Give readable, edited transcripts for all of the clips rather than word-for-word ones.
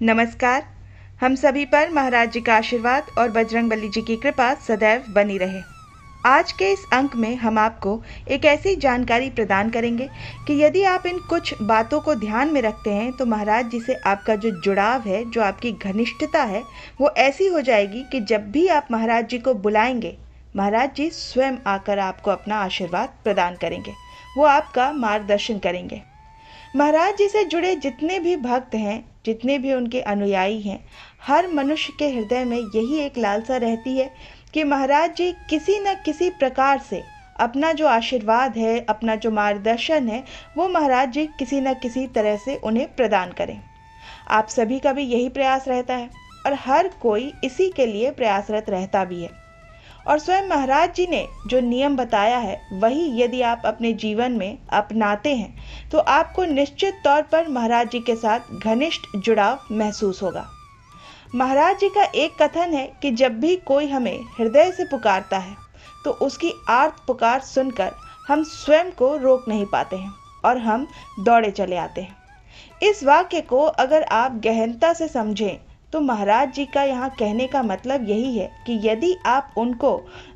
नमस्कार। हम सभी पर महाराज जी का आशीर्वाद और बजरंगबली जी की कृपा सदैव बनी रहे। आज के इस अंक में हम आपको एक ऐसी जानकारी प्रदान करेंगे कि यदि आप इन कुछ बातों को ध्यान में रखते हैं तो महाराज जी से आपका जो जुड़ाव है, जो आपकी घनिष्ठता है, वो ऐसी हो जाएगी कि जब भी आप महाराज जी को बुलाएंगे, महाराज जी स्वयं आकर आपको अपना आशीर्वाद प्रदान करेंगे। वो आपका मार्गदर्शन करेंगे। महाराज जी से जुड़े जितने भी भक्त हैं, जितने भी उनके अनुयायी हैं, हर मनुष्य के हृदय में यही एक लालसा रहती है कि महाराज जी किसी न किसी प्रकार से अपना जो आशीर्वाद है, अपना जो मार्गदर्शन है, वो महाराज जी किसी न किसी तरह से उन्हें प्रदान करें। आप सभी का भी यही प्रयास रहता है और हर कोई इसी के लिए प्रयासरत रहता भी है। और स्वयं महाराज जी ने जो नियम बताया है, वही यदि आप अपने जीवन में अपनाते हैं तो आपको निश्चित तौर पर महाराज जी के साथ घनिष्ठ जुड़ाव महसूस होगा। महाराज जी का एक कथन है कि जब भी कोई हमें हृदय से पुकारता है तो उसकी आर्त पुकार सुनकर हम स्वयं को रोक नहीं पाते हैं और हम दौड़े चले आते हैं। इस वाक्य को अगर आप गहनता से समझें तो महाराज जी का यहाँ कहने का मतलब यही है कि यदि आप उनको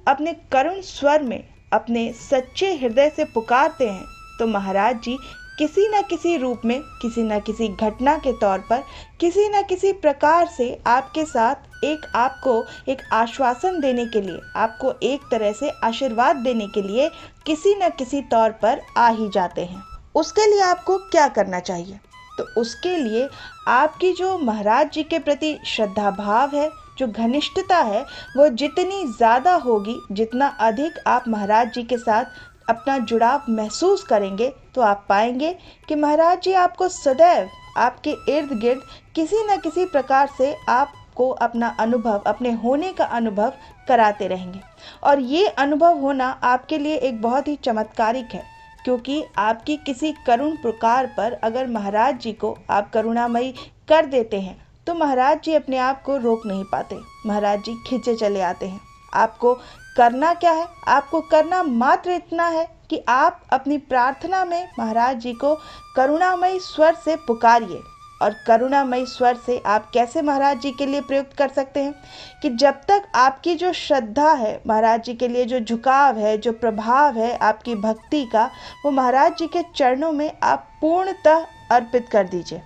अपने करुण स्वर में, अपने सच्चे हृदय से पुकारते हैं तो महाराज जी किसी न किसी रूप में, किसी न किसी घटना के तौर पर, किसी न किसी प्रकार से आपके साथ आपको एक आश्वासन देने के लिए, आपको एक तरह से आशीर्वाद देने के लिए किसी न किसी तौर पर आ ही जाते हैं। उसके लिए आपको क्या करना चाहिए? तो उसके लिए आपकी जो महाराज जी के प्रति श्रद्धा भाव है, जो घनिष्ठता है, वो जितनी ज़्यादा होगी, जितना अधिक आप महाराज जी के साथ अपना जुड़ाव महसूस करेंगे, तो आप पाएंगे कि महाराज जी आपको सदैव आपके इर्द गिर्द किसी न किसी प्रकार से आपको अपना अनुभव, अपने होने का अनुभव कराते रहेंगे। और ये अनुभव होना आपके लिए एक बहुत ही चमत्कारिक है, क्योंकि आपकी किसी करुण पुकार पर अगर महाराज जी को आप करुणामयी कर देते हैं तो महाराज जी अपने आप को रोक नहीं पाते। महाराज जी खींचे चले आते हैं। आपको करना क्या है? आपको करना मात्र इतना है कि आप अपनी प्रार्थना में महाराज जी को करुणामयी स्वर से पुकारिए। और करुणामयी स्वर से आप कैसे महाराज जी के लिए प्रयुक्त कर सकते हैं कि जब तक आपकी जो श्रद्धा है, महाराज जी के लिए जो झुकाव है, जो प्रभाव है आपकी भक्ति का, वो महाराज जी के चरणों में आप पूर्णतः अर्पित कर दीजिए।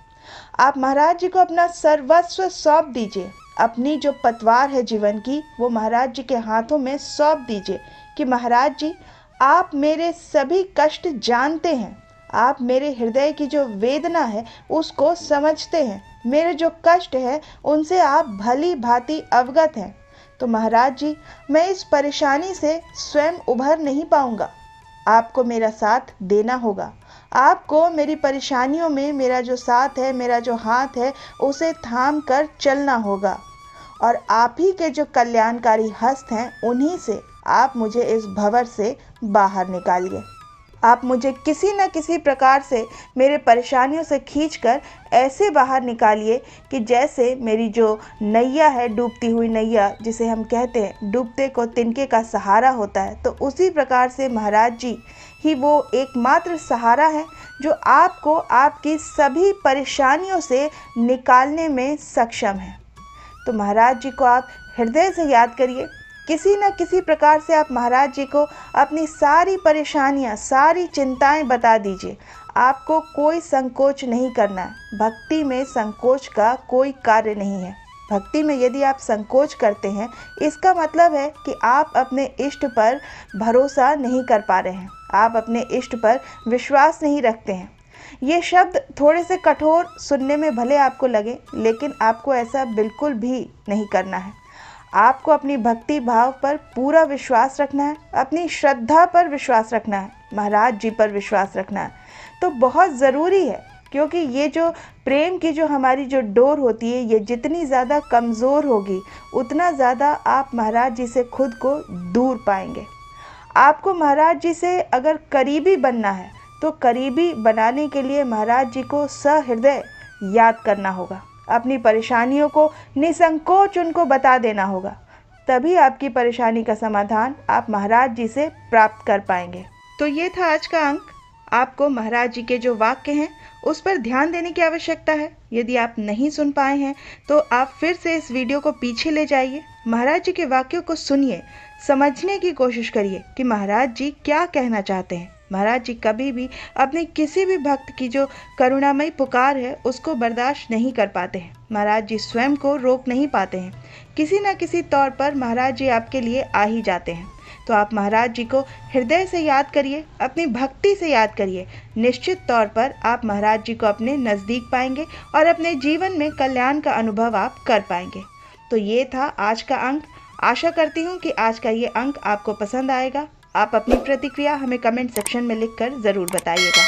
आप महाराज जी को अपना सर्वस्व सौंप दीजिए। अपनी जो पतवार है जीवन की, वो महाराज जी के हाथों में सौंप दीजिए कि महाराज जी, आप मेरे सभी कष्ट जानते हैं, आप मेरे हृदय की जो वेदना है उसको समझते हैं, मेरे जो कष्ट है उनसे आप भली भांति अवगत हैं। तो महाराज जी, मैं इस परेशानी से स्वयं उभर नहीं पाऊंगा, आपको मेरा साथ देना होगा। आपको मेरी परेशानियों में मेरा जो साथ है, मेरा जो हाथ है, उसे थाम कर चलना होगा। और आप ही के जो कल्याणकारी हस्त हैं, उन्हीं से आप मुझे इस भंवर से बाहर निकालिए। आप मुझे किसी न किसी प्रकार से मेरे परेशानियों से खींचकर ऐसे बाहर निकालिए कि जैसे मेरी जो नैया है, डूबती हुई नैया, जिसे हम कहते हैं डूबते को तिनके का सहारा होता है, तो उसी प्रकार से महाराज जी ही वो एकमात्र सहारा है जो आपको आपकी सभी परेशानियों से निकालने में सक्षम है। तो महाराज जी को आप हृदय से याद करिए। किसी न किसी प्रकार से आप महाराज जी को अपनी सारी परेशानियां, सारी चिंताएं बता दीजिए। आपको कोई संकोच नहीं करना है। भक्ति में संकोच का कोई कार्य नहीं है। भक्ति में यदि आप संकोच करते हैं, इसका मतलब है कि आप अपने इष्ट पर भरोसा नहीं कर पा रहे हैं, आप अपने इष्ट पर विश्वास नहीं रखते हैं। ये शब्द थोड़े से कठोर सुनने में भले आपको लगे, लेकिन आपको ऐसा बिल्कुल भी नहीं करना है। आपको अपनी भक्ति भाव पर पूरा विश्वास रखना है, अपनी श्रद्धा पर विश्वास रखना है, महाराज जी पर विश्वास रखना है। तो बहुत ज़रूरी है, क्योंकि ये जो प्रेम की जो हमारी जो डोर होती है, ये जितनी ज़्यादा कमज़ोर होगी, उतना ज़्यादा आप महाराज जी से खुद को दूर पाएंगे। आपको महाराज जी से अगर करीबी बनना है तो करीबी बनाने के लिए महाराज जी को सहृदय याद करना होगा। अपनी परेशानियों को निसंकोच उनको बता देना होगा। तभी आपकी परेशानी का समाधान आप महाराज जी से प्राप्त कर पाएंगे। तो ये था आज का अंक। आपको महाराज जी के जो वाक्य हैं उस पर ध्यान देने की आवश्यकता है। यदि आप नहीं सुन पाए हैं तो आप फिर से इस वीडियो को पीछे ले जाइए, महाराज जी के वाक्यों को सुनिए, समझने की कोशिश करिए कि महाराज जी क्या कहना चाहते हैं। महाराज जी कभी भी अपने किसी भी भक्त की जो करुणामयी पुकार है उसको बर्दाश्त नहीं कर पाते हैं। महाराज जी स्वयं को रोक नहीं पाते हैं। किसी न किसी तौर पर महाराज जी आपके लिए आ ही जाते हैं। तो आप महाराज जी को हृदय से याद करिए, अपनी भक्ति से याद करिए। निश्चित तौर पर आप महाराज जी को अपने नज़दीक पाएंगे और अपने जीवन में कल्याण का अनुभव आप कर पाएंगे। तो ये था आज का अंक। आशा करती हूँ कि आज का ये अंक आपको पसंद आएगा। आप अपनी प्रतिक्रिया हमें कमेंट सेक्शन में लिखकर ज़रूर बताइएगा।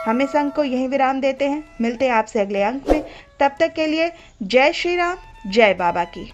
हम इस अंक को यहीं विराम देते हैं। मिलते हैं आपसे अगले अंक में। तब तक के लिए जय श्री राम, जय बाबा की।